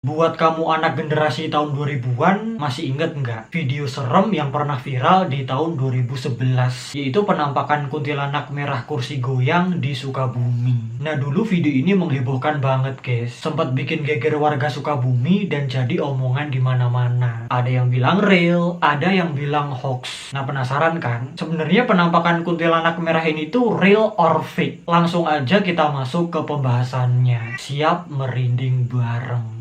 Buat kamu anak generasi tahun 2000-an, masih inget nggak video serem yang pernah viral di tahun 2011? Yaitu penampakan kuntilanak merah kursi goyang di Sukabumi. Nah, dulu video ini menghebohkan banget, guys. Sempat bikin geger warga Sukabumi dan jadi omongan di mana-mana. Ada yang bilang real, ada yang bilang hoax. Nah, penasaran kan? Sebenarnya penampakan kuntilanak merah ini tuh real or fake? Langsung aja kita masuk ke pembahasannya. Siap merinding bareng.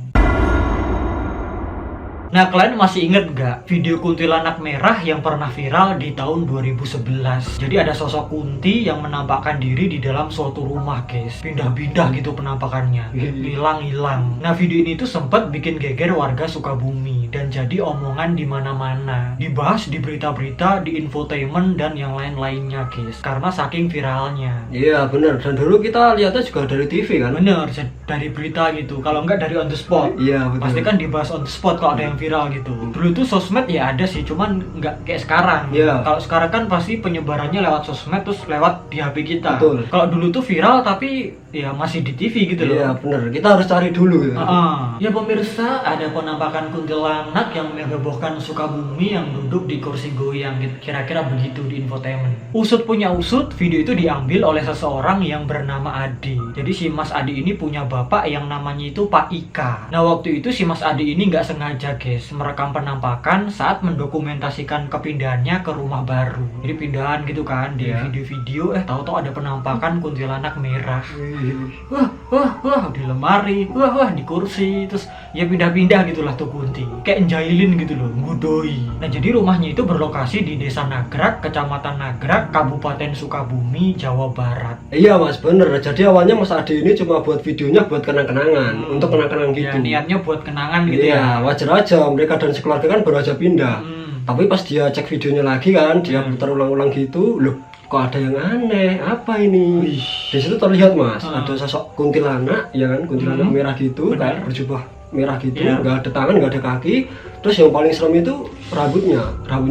Nah, kalian masih inget nggak video kuntilanak merah yang pernah viral di tahun 2011? Jadi ada sosok kunti yang menampakkan diri di dalam suatu rumah, guys. Pindah-pindah gitu penampakannya, hilang-hilang. Nah, video ini tuh sempat bikin geger warga Sukabumi dan jadi omongan di mana-mana. Dibahas di berita-berita, di infotainment dan yang lain-lainnya, guys. Karena saking viralnya. Iya bener, dan dulu kita lihatnya juga dari TV kan? Bener, dari berita gitu. Kalau nggak dari on the spot. Iya betul. Pasti kan dibahas on the spot kalau ada yang viral gitu. Dulu tuh sosmed ya ada sih, cuman nggak kayak sekarang. Iya. Kalau sekarang kan pasti penyebarannya lewat sosmed terus lewat di HP kita. Betul. Kalau dulu tuh viral tapi ya masih di TV gitu loh. Iya bener, kita harus cari dulu ya. Ya pemirsa, ada penampakan kuntilanak yang menghebohkan Sukabumi yang duduk di kursi goyang gitu. Kira-kira begitu di infotainment. Usut punya usut, video itu diambil oleh seseorang yang bernama Adi. Jadi si Mas Adi ini punya bapak yang namanya itu Pak Ika. Nah, waktu itu si Mas Adi ini nggak sengaja, guys, merekam penampakan saat mendokumentasikan kepindahannya ke rumah baru. Jadi pindahan gitu kan di video-video, tahu-tahu ada penampakan kuntilanak merah. Wah, di lemari, wah, di kursi, terus ya pindah-pindah gitulah tuh kunti. Kayak njailin gitu loh, ngudoi. Nah, jadi rumahnya itu berlokasi di Desa Nagrak, Kecamatan Nagrak, Kabupaten Sukabumi, Jawa Barat. Iya mas, bener. Jadi awalnya Mas Adi ini cuma buat videonya buat kenang-kenangan, untuk kenang-kenangan gitu. Ya, niatnya buat kenangan gitu iya, ya. wajar aja, mereka dan sekeluarga kan baru aja pindah. Tapi pas dia cek videonya lagi kan, dia putar ulang-ulang gitu, loh kok ada yang aneh, apa ini? Di situ terlihat mas, ada sosok kuntilanak, ya kan, kuntilanak merah gitu, kayak berjubah merah gitu, nggak ada tangan, nggak ada kaki. Terus yang paling serem itu rambutnya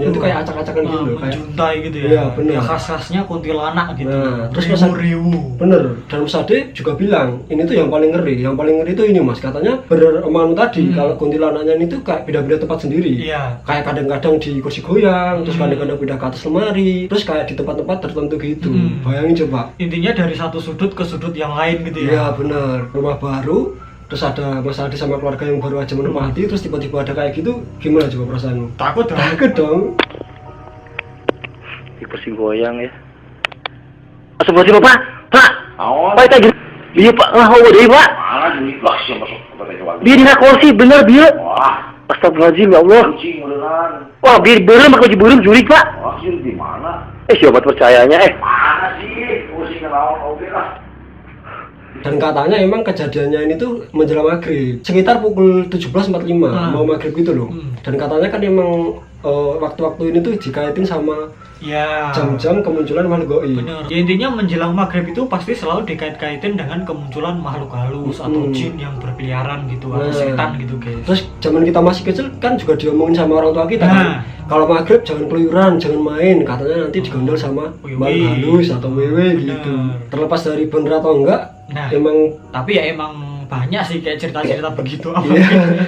itu kayak acak-acakan gitu loh, kayak juntai gitu ya. Iya bener. Ya, khas-khasnya kuntilanak gitu. Nah, terus riwu. Bener. Dan Mas Ade juga bilang ini tuh yang paling ngeri. Yang paling ngeri itu ini mas, katanya bener omongan tadi kalau kuntilanaknya ini tuh kayak beda-beda tempat sendiri. Iya. Kayak kadang-kadang di kursi goyang, terus kadang-kadang pindah ke atas lemari, terus kayak di tempat-tempat tertentu gitu. Bayangin coba. Intinya dari satu sudut ke sudut yang lain gitu ya. Iya bener. Rumah baru, terus ada Mas Adi sama keluarga yang baru aja menempati, terus tiba-tiba ada kayak gitu, gimana coba perasaanmu? Takut dong. Takut dong. Di kursi goyang ya. Astagfirullahaladzim Pak. Pak. Pak kita gini. Iya Pak, deh Pak. Mana duit lah sih masuk ke warga. Biar dina kursi bener biar. Wah, Astagfirullahaladzim ya Allah. kucing beneran. Wah biar berem pakai berem jurik Pak. Wah, sih di mana? Siapa percayanya Mana sih? Kucing kenal oke lah. Dan katanya emang kejadiannya ini tuh menjelang maghrib, sekitar pukul 17.45 mau maghrib gitu loh. Dan katanya kan emang waktu-waktu ini tuh dikaitin sama Ya. jam-jam kemunculan makhluk gaib. Bener. Ya intinya menjelang maghrib itu pasti selalu dikait-kaitin dengan kemunculan makhluk halus atau jin yang berkeliaran gitu atau setan gitu, guys. Terus zaman kita masih kecil kan juga diomongin sama orang tua kita kan, kalau maghrib jangan keluyuran, jangan main, katanya nanti digondol sama makhluk halus atau wewe gitu. Terlepas dari bener atau enggak, emang tapi ya emang banyak sih kayak cerita-cerita begitu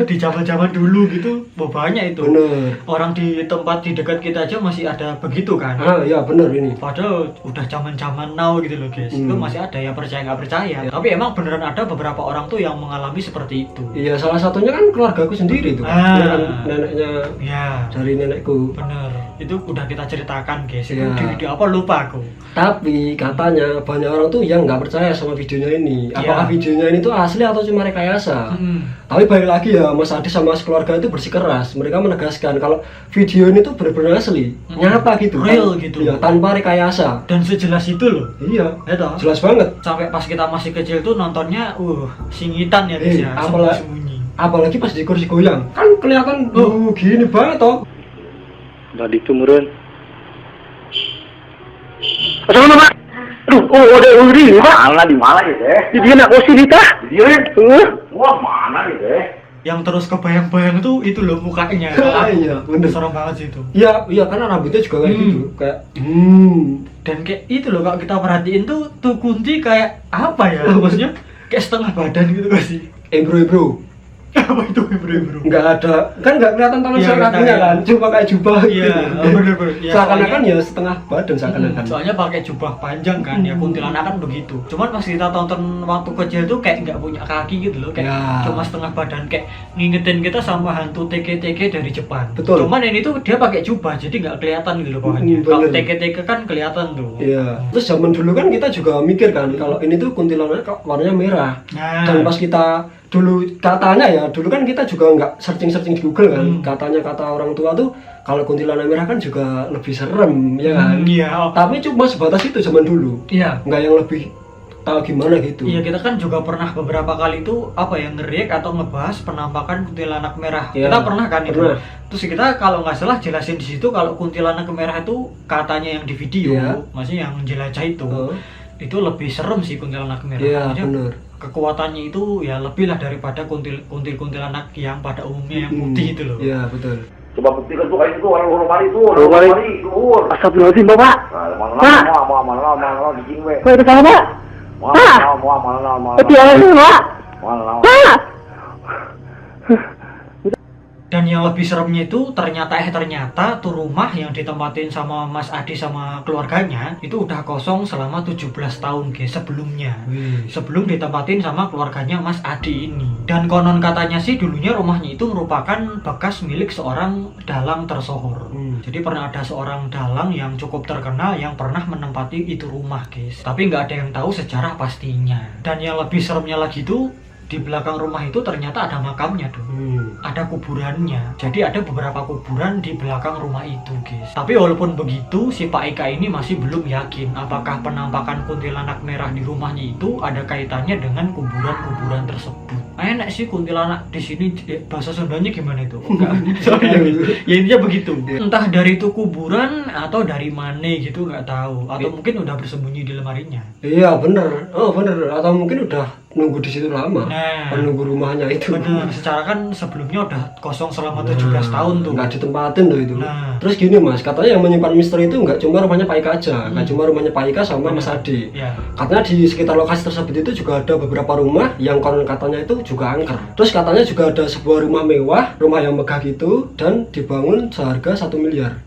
di zaman-zaman dulu gitu. Banyak itu. Bener. Orang di tempat di dekat kita aja masih ada begitu kan. Ya bener ini. Padahal udah zaman-zaman now gitu loh, guys. Itu masih ada yang percaya nggak percaya. Tapi emang beneran ada beberapa orang tuh yang mengalami seperti itu. Iya, salah satunya kan keluargaku sendiri tuh. Dia kan neneknya dari nenekku. Bener. Itu udah kita ceritakan, guys. Itu di video apa lupa aku. Tapi katanya banyak orang tuh yang nggak percaya sama videonya ini. Apakah videonya ini tuh asli atau cuma rekayasa? Tapi balik lagi ya, Mas Adi sama keluarga itu bersikeras. Mereka menegaskan kalau video ini tuh benar-benar asli, nyata gitu, real gitu. Ya, tanpa rekayasa. Dan sejelas itu loh. Iya, itu jelas banget. Sampai pas kita masih kecil tuh nontonnya, singitan ya, guys ya. Apalagi pas di kursi goyang, kan kelihatan gini banget toh. Tadi tumurun. Assalamualaikum Pak. Aduh, ada uri nih Pak. Mana di mana gitu ya? Di dia nak kursi kita. Dia wah mana gitu ya? Yang terus kebayang-bayang itu loh mukanya. Iya, bener. Serem banget sih itu. Iya, karena rambutnya juga kayak gitu, kayak Dan kayak itu loh kalau kita perhatiin tuh kunti kayak apa ya? Maksudnya kayak setengah badan gitu gak sih? bro. Apa itu bro? Nggak ada, kan nggak kelihatan tangan Iya, sama kakinya iya. kan, cuma pakai jubah Iya, gitu. bener-bener. Ya, Seakan-akan ya setengah badan seakan-akan. soalnya pakai jubah panjang kan, ya kuntilanak kan begitu. Cuman pas kita tonton waktu kecil tuh kayak nggak punya kaki gitu loh, kayak Ya. cuma setengah badan, kayak ngingetin kita sama hantu TK-TK dari Jepang. Betul. Cuman ini tuh dia pakai jubah, jadi nggak kelihatan gitu loh bawahnya. Kalau bener. TK-TK kan kelihatan tuh. Iya. Terus zaman dulu kan kita juga mikir kan kalau ini tuh kuntilanak kok warnanya merah. Nah. Dan pas kita dulu katanya ya, dulu kan kita juga nggak searching di Google kan. Katanya kata orang tua tuh kalau kuntilanak merah kan juga lebih serem ya kan. Iya. Tapi cuma sebatas itu zaman dulu. Iya. Nggak yang lebih tahu gimana gitu. Iya, kita kan juga pernah beberapa kali itu apa ya, nge-react atau ngebahas penampakan kuntilanak merah. Iya, Kita pernah kan itu. pernah. Terus kita kalau nggak salah jelasin di situ kalau kuntilanak merah itu katanya yang di video, Iya. maksudnya yang jelajah itu. Oh. Itu lebih serem sih kuntilanak merah. Iya, Maksudnya bener. kekuatannya itu ya lebih lah daripada kuntilanak yang pada umumnya yang putih itu loh. Iya, betul. Coba buktikan tuh kayak itu orang mari tuh, Orang mari. luhur. Astagfirullahaladzim, Bapak. Mana mau di sini we. Kok itu sama, Pak? Mana. Itu yang ini, Pak. Mana. Pak! Dan yang lebih seremnya itu ternyata tuh rumah yang ditempatin sama Mas Adi sama keluarganya itu udah kosong selama 17 tahun guys sebelumnya. Wih. Sebelum ditempatin sama keluarganya Mas Adi ini. Dan konon katanya sih dulunya rumahnya itu merupakan bekas milik seorang dalang tersohor. Jadi pernah ada seorang dalang yang cukup terkenal yang pernah menempati itu rumah guys. Tapi nggak ada yang tahu sejarah pastinya. Dan yang lebih seremnya lagi tuh di belakang rumah itu ternyata ada makamnya tuh. Ada kuburannya. Jadi ada beberapa kuburan di belakang rumah itu guys. Tapi walaupun begitu si Pak Ika ini masih belum yakin apakah penampakan kuntilanak merah di rumahnya itu ada kaitannya dengan kuburan-kuburan tersebut. Enak sih kuntilanak di sini, bahasa Sundanya gimana itu? Oh, enggak. Soalnya gitu. Ya intinya begitu. Entah dari itu kuburan atau dari mana gitu nggak tahu. Atau mungkin udah bersembunyi di lemarinya. Iya, bener. Oh, bener. Atau mungkin udah nunggu di situ lama. Nah. Menunggu rumahnya itu. Bener, secara kan sebelumnya udah kosong selama 17 tahun tuh. Nggak ditempatin loh itu. Nah. Terus gini Mas, katanya yang menyimpan misteri itu nggak cuma rumahnya Pak Ika aja, nggak cuma rumahnya Pak Ika sama Mas Adi. Ya. Katanya di sekitar lokasi tersebut itu juga ada beberapa rumah yang konon katanya itu juga angker. Terus katanya juga ada sebuah rumah mewah, rumah yang megah gitu, dan dibangun seharga 1 miliar.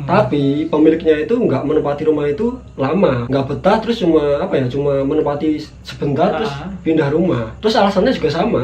Tapi pemiliknya itu nggak menempati rumah itu lama, nggak betah, terus cuma cuma menempati sebentar terus pindah rumah. Terus alasannya juga sama.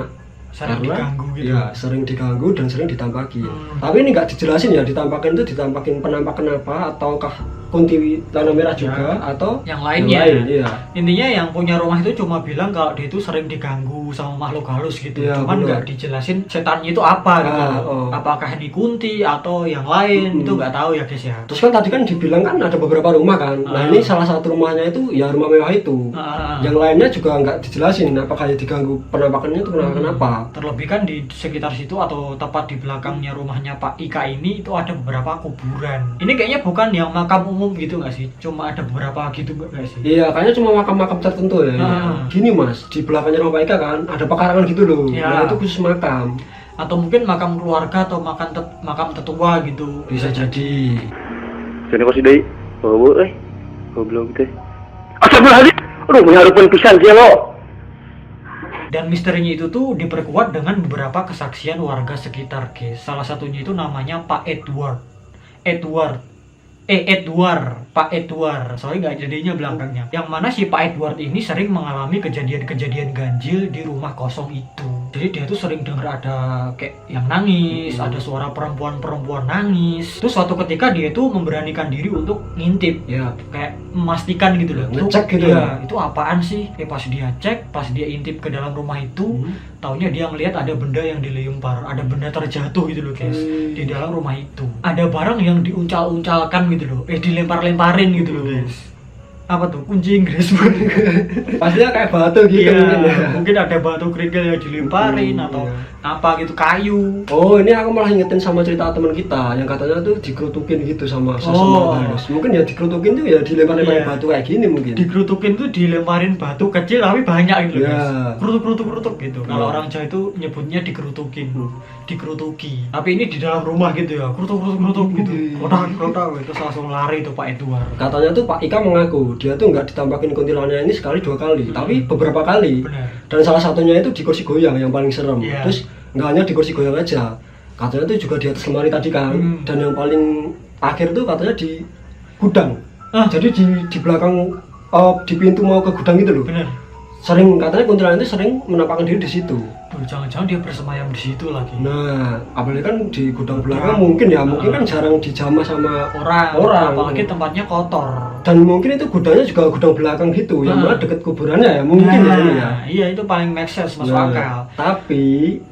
Sering diganggu gitu. Ya, sering diganggu dan sering ditampaki. Tapi ini nggak dijelasin ya, ditampakin itu ditampakin penampakan apa, ataukah kuntilanak merah juga atau yang lainnya. Iya. Intinya yang punya rumah itu cuma bilang kalau dia itu sering diganggu sama makhluk halus gitu. Iya, Cuman benar. nggak dijelasin setannya itu apa gitu. Oh. Apakah ini kunti atau yang lain itu nggak tahu ya guys ya. Terus kan tadi kan dibilang kan ada beberapa rumah kan. Nah, ini salah satu rumahnya itu ya rumah mewah itu. Yang lainnya juga nggak dijelasin apakah ya diganggu penampakannya itu penampakan apa. Terlebih kan di sekitar situ atau tepat di belakangnya rumahnya Pak Ika ini itu ada beberapa kuburan. Ini kayaknya bukan yang makam umum gitu nggak sih? Cuma ada beberapa gitu nggak sih? Iya, kayaknya cuma makam-makam tertentu ya. Gini Mas, di belakangnya rumah Pak Ika kan ada pekarangan gitu loh. Iya. Nah, itu khusus makam. Atau mungkin makam keluarga atau makam tetua gitu. Bisa jadi. Jadi kok sidai. Oh, goblok gitu. Astagfirullahaladzim. Aduh, mengharupkan pisan dia lo. Dan misterinya itu tuh diperkuat dengan beberapa kesaksian warga sekitar guys. Salah satunya itu namanya Pak Edward, Pak Edward, soalnya nggak jadinya belakangnya. Yang mana si Pak Edward ini sering mengalami kejadian-kejadian ganjil di rumah kosong itu. Jadi dia tuh sering dengar ada kayak yang nangis, ada suara perempuan-perempuan nangis. Terus suatu ketika dia tuh memberanikan diri untuk ngintip, Ya. kayak memastikan gitu loh. Ngecek gitu ya. Itu apaan sih? Pas dia cek, pas dia intip ke dalam rumah itu, taunya dia ngelihat ada benda yang dilempar, ada benda terjatuh gitu loh guys, di dalam rumah itu. Ada barang yang diuncal-uncalkan gitu loh, dilempar-lemparin gitu loh guys. Apa tuh? Kunci Inggris. Pastinya kayak batu gitu Iya, mungkin ya. mungkin ada batu kerikil yang dilemparin atau apa gitu, kayu. Oh, ini aku malah ingetin sama cerita teman kita yang katanya tuh dikerutukin gitu sama sesama halus. Mungkin ya dikerutukin tuh ya dilempar-lemparin Iya. batu kayak gini mungkin. Dikerutukin tuh dilemparin batu kecil tapi banyak gitu loh Iya. guys. Kerutuk gitu. Kalau orang Jawa itu nyebutnya dikerutukin, dikerutuki. Tapi ini di dalam rumah gitu ya, kerutuk gitu. Kotak itu langsung lari tuh Pak Edward. Katanya tuh Pak Ika mengaku dia tuh nggak ditampakin kuntilanaknya ini sekali 2 kali, tapi beberapa kali. Benar. Dan salah satunya itu di kursi goyang yang paling serem. Iya. Terus nggak hanya di kursi goyang aja, katanya tuh juga di atas lemari tadi kan. Dan yang paling akhir tuh katanya di gudang. Jadi di belakang di pintu mau ke gudang itu loh. Bener. Sering katanya kuntilanak itu sering menampakkan diri di situ. Jangan-jangan dia bersemayam di situ lagi. Nah, apalagi kan di gudang belakang mungkin kan jarang dijamah sama orang. Apalagi tempatnya kotor. Dan mungkin itu gudangnya juga gudang belakang gitu, yang mana deket kuburannya ya mungkin ya ini ya. Iya, itu paling make sense, masuk akal. Tapi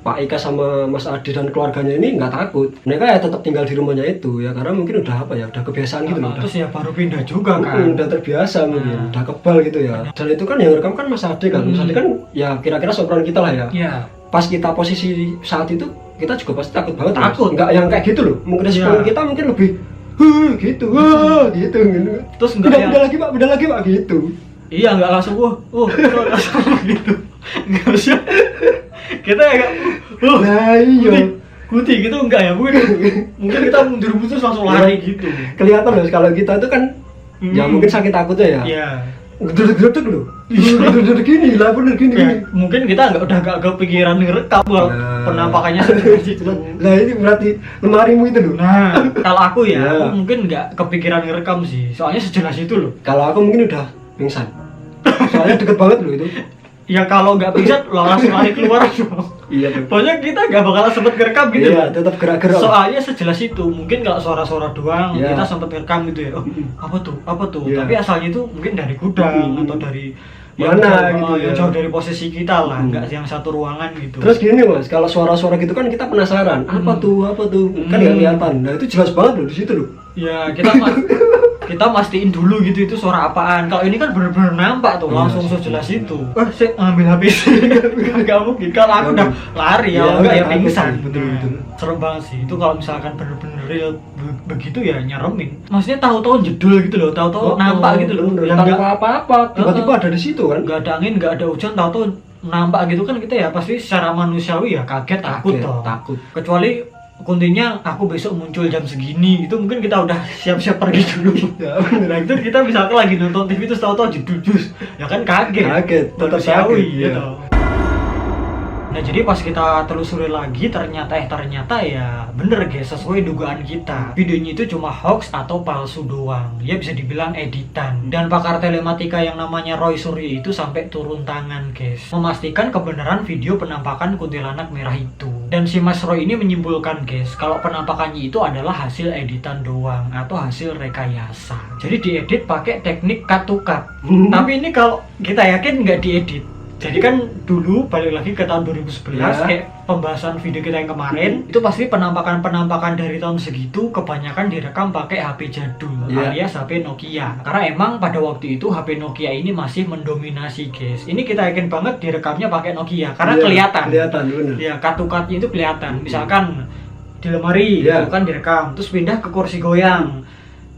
Pak Ika sama Mas Adi dan keluarganya ini nggak takut. Mereka ya tetap tinggal di rumahnya itu ya, karena mungkin udah udah kebiasaan gitu loh. Terus ya baru pindah juga kan. Udah terbiasa mungkin, udah kebal gitu ya. Dan itu kan yang rekam kan Mas Adi kan. Mas Adi kan ya kira-kira seumuran kita lah ya. Iya. Pas kita posisi saat itu kita juga pasti takut banget. Takut. Nggak yang kayak gitu loh. Mungkin respon kita mungkin lebih gitu, gitu. Terus enggak beda lagi pak gitu. Iya, enggak langsung langsung gitu. Enggak usah. Kita agak nah iya. Kuti gitu enggak ya? Mungkin kita mundur-mundur langsung lari gitu. Kelihatan loh kalau kita itu kan ya mungkin sakit takutnya ya. Iya. Gedek-gedek loh. Gedek gini lah, bener gini. Mungkin kita udah kepikiran ngerekam kalau penampakannya seperti itu. Nah ini berarti lemarimu itu loh. Nah, kalau aku aku mungkin nggak kepikiran ngerekam sih. Soalnya sejelas itu loh. Kalau aku mungkin udah pingsan. Soalnya deket banget loh itu. Ya kalau nggak pingsan langsung lari keluar. Iya tuh. Pokoknya kita nggak bakal sempet ngerekam gitu. Iya, tetap gerak-gerak. Soalnya sejelas itu, mungkin kalau suara-suara doang kita sempet ngerekam gitu ya. Oh, apa tuh? Yeah. Tapi asalnya itu mungkin dari gudang atau dari mana jauh, gitu ya. jauh dari posisi kita lah, nggak yang satu ruangan gitu. Terus gini mas, kalau suara-suara gitu kan kita penasaran, apa tuh, kan nggak kelihatan. Nah itu jelas banget loh di situ loh. Ya kita mastiin dulu gitu itu suara apaan. Kalau ini kan bener-bener nampak tuh langsung sejelas itu. Saya ambil HP sih. Gak mungkin. Kalau aku udah lari ya, nggak ya pingsan. Betul. Serem banget sih. Itu kalau misalkan bener-bener real begitu ya nyeremin. Maksudnya tahu-tahu jedul gitu loh, tahu-tahu nampak gitu loh. Yang nggak apa-apa, tiba-tiba ada di situ kan. Nggak ada angin, nggak ada hujan, tahu-tahu nampak gitu kan kita ya pasti secara manusiawi ya kaget, takut. Kecuali kuntinya aku besok muncul jam segini, itu mungkin kita udah siap-siap pergi dulu. Ya, nah itu kita misalkan lagi nonton TV terus tahu-tahu jedus, ya kan kaget, manusiawi gitu. Nah jadi pas kita telusuri lagi ternyata ya bener guys, sesuai dugaan kita. Videonya itu cuma hoax atau palsu doang. Ya bisa dibilang editan. Dan pakar telematika yang namanya Roy Suryo itu sampai turun tangan guys, memastikan kebenaran video penampakan kuntilanak merah itu. Dan si Mas Roy ini menyimpulkan guys, kalau penampakannya itu adalah hasil editan doang atau hasil rekayasa. Jadi diedit pakai teknik cut to cut. Tapi ini kalau kita yakin nggak diedit. Jadi kan dulu balik lagi ke tahun 2011 kayak pembahasan video kita yang kemarin itu pasti penampakan dari tahun segitu kebanyakan direkam pakai HP jadul alias HP Nokia. Karena emang pada waktu itu HP Nokia ini masih mendominasi guys. Ini kita yakin banget direkamnya pakai Nokia karena kelihatan bener. Ya cut-nya itu kelihatan. Misalkan di lemari itu kan direkam terus pindah ke kursi goyang.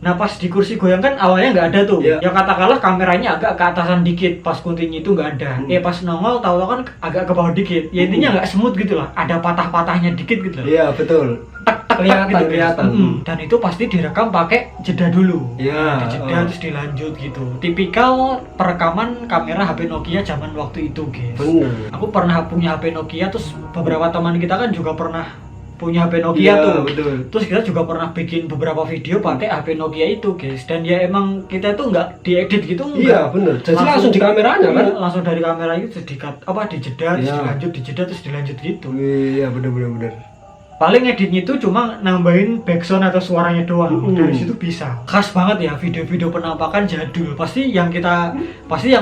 Nah pas di kursi goyang kan awalnya nggak ada tuh, ya katakanlah kameranya agak ke atasan dikit, pas kuntinya itu nggak ada. Ya pas nongol tahu-tahu kan agak ke bawah dikit, ya intinya nggak smooth gitu lah, ada patah-patahnya dikit gitu. Iya betul. Kelihatan. Dan itu pasti direkam pakai jeda dulu. Iya. Jeda terus dilanjut gitu. Tipikal perekaman kamera HP Nokia zaman waktu itu guys. Bener. Aku pernah punya HP Nokia, terus beberapa teman kita kan juga pernah punya HP Nokia tuh. Betul. Terus kita juga pernah bikin beberapa video pakai HP Nokia itu guys. Dan ya emang kita itu nggak diedit gitu. Iya bener. Jadi langsung di kameranya kan? Langsung dari kamera itu dijeda terus dilanjut gitu. Iya bener. Paling editnya itu cuma nambahin backsound atau suaranya doang. Dari situ bisa. Khas banget ya video-video penampakan jadul. Pasti yang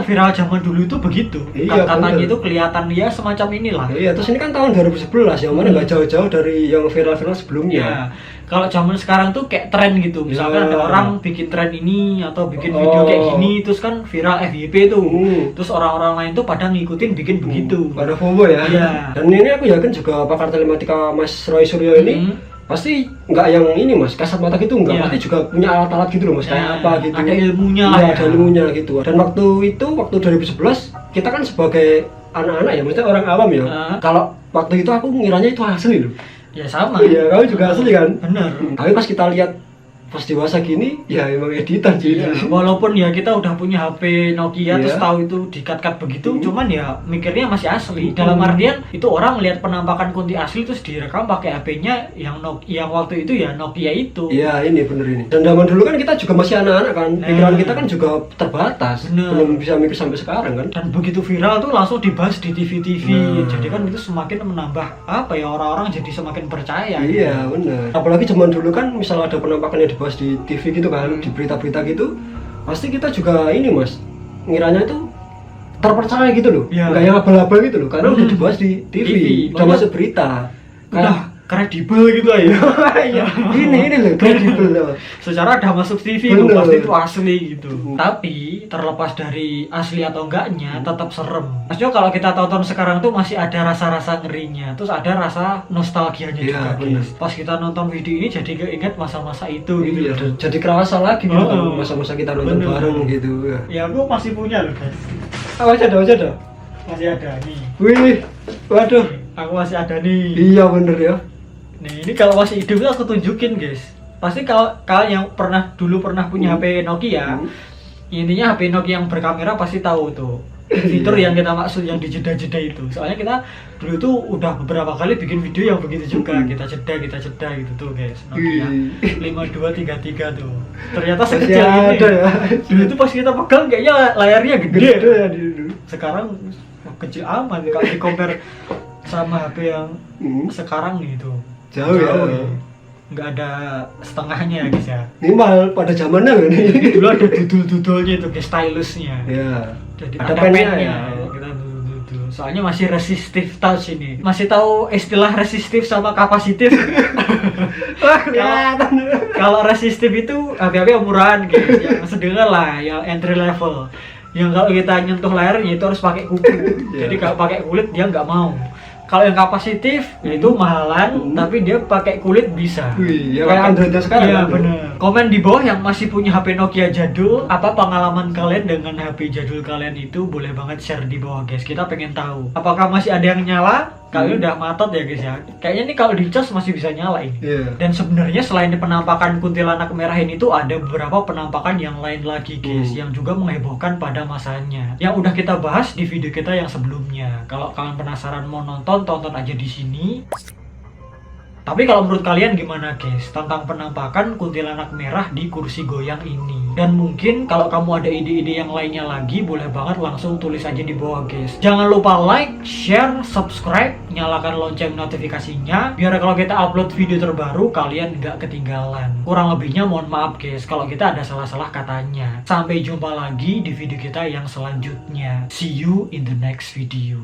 viral zaman dulu itu begitu. Iya, katanya itu kelihatan ya semacam inilah. Iya, terus ini kan tahun 2011 yang mana nggak jauh-jauh dari yang viral-viral sebelumnya. Ya. Kalau zaman sekarang tuh kayak tren gitu. Misalkan ada orang bikin tren ini atau bikin video kayak gini, terus kan viral FYP tuh. Terus orang-orang lain tuh pada ngikutin bikin begitu. Pada FOMO ya. Iya. Dan ini aku yakin juga pakar telematika Mas Roy Suryo ini pasti nggak yang ini mas, kasat mata gitu nggak, pasti juga punya alat-alat gitu loh mas, kayak apa gitu. Ada ilmunya lah. Ada ilmunya gitu. Dan waktu 2011 kita kan sebagai anak-anak ya, maksudnya orang awam ya. Kalau waktu itu aku ngiranya itu asli loh. Ya sama. Iya, kamu juga asli kan? Bener. Tapi pas kita lihat pas dewasa gini ya emang editan sih. Iya, walaupun ya kita udah punya HP Nokia terus Iya. tahu itu di-cut-cut begitu, cuman ya mikirnya masih asli. Dalam artian itu orang lihat penampakan Kunti asli terus direkam pakai HP-nya yang yang waktu itu ya Nokia itu. Iya ini bener ini. Dan zaman dulu kan kita juga masih anak-anak kan, pikiran kita kan juga terbatas, Bener. belum bisa mikir sampai sekarang kan. Dan begitu viral tuh langsung dibahas di TV-TV. Nah. Jadi kan itu semakin menambah apa ya, orang-orang jadi semakin percaya. Iya bener. Apalagi zaman dulu kan misal ada penampakan yang dibahas di TV gitu kan, di berita-berita gitu, pasti kita juga ini mas, ngiranya itu terpercaya gitu loh, Iya. nggak yang abal-abal gitu loh, karena udah dibahas di TV, TV, udah makanya- masuk berita. Udah kredibel gitu aja. Iya, ini loh kredibel loh. Secara udah masuk TV Bener. kok, pasti itu asli gitu. Tapi terlepas dari asli atau enggaknya tetap serem. Maksudnya kalau kita tonton sekarang tuh masih ada rasa-rasa ngerinya, terus ada rasa nostalgianya Iya, juga bener. guys. Pas kita nonton video ini jadi keinget masa-masa itu gitu. Iya, loh. jadi kerasa lagi gitu kan, Oh, masa-masa kita nonton bener. bareng gitu. Ya aku masih punya loh guys. Awas ada. Masih ada nih. Wih, waduh. Aku masih ada nih. Iya bener ya. Nih, ini kalau masih hidup tuh aku tunjukin guys. Pasti kalau kalian yang dulu pernah punya HP Nokia, intinya HP Nokia yang berkamera pasti tahu tuh fitur yang kita maksud yang di jeda-jeda itu. Soalnya kita dulu tuh udah beberapa kali bikin video yang begitu juga. Kita jeda gitu tuh guys. Nokia 5233 tuh. Ternyata Masih sekecil ini. ada ya. Dulu tuh pas kita pegang kayaknya layarnya gede. Gede ya dulu. Sekarang kecil amat kalau di compare sama HP yang sekarang nih tuh. Jauh ya. nih. Nggak ada setengahnya guys ya. Minimal pada zamannya loh nih. Dulu ada dudul-dudulnya itu guys, stylusnya. Ya. Jadi Ada pennya ya. Kita dudul-dudul. Soalnya masih resistive touch ini. Masih tahu istilah resistive sama kapasitif? Wah, kelihatan. Kalau resistive itu HP-HP yang murahan guys, yang sedang lah, yang entry level. Yang kalau kita nyentuh layarnya itu harus pakai kuku. Jadi kalau pakai kulit dia nggak mau. Kalau yang kapasitif itu mahalan, tapi dia pakai kulit bisa. Wih, ya kayak Android sekarang. Iya kan? bener. Komen di bawah yang masih punya HP Nokia jadul, apa pengalaman kalian dengan HP jadul kalian itu, boleh banget share di bawah guys. Kita pengen tahu. Apakah masih ada yang nyala? Kalian udah matot ya guys ya. Kayaknya nih kalau dicas masih bisa nyala ini. Iya. Dan sebenarnya selain penampakan kuntilanak merah ini tuh ada beberapa penampakan yang lain lagi guys, yang juga menghebohkan pada masanya. Yang udah kita bahas di video kita yang sebelumnya. Kalau kalian penasaran mau nonton, tonton aja di sini. Tapi kalau menurut kalian gimana guys tentang penampakan kuntilanak merah di kursi goyang ini? Dan mungkin kalau kamu ada ide-ide yang lainnya lagi, boleh banget langsung tulis aja di bawah guys. Jangan lupa like, share, subscribe, nyalakan lonceng notifikasinya, biar kalau kita upload video terbaru kalian nggak ketinggalan. Kurang lebihnya mohon maaf guys kalau kita ada salah-salah katanya. Sampai jumpa lagi di video kita yang selanjutnya. See you in the next video.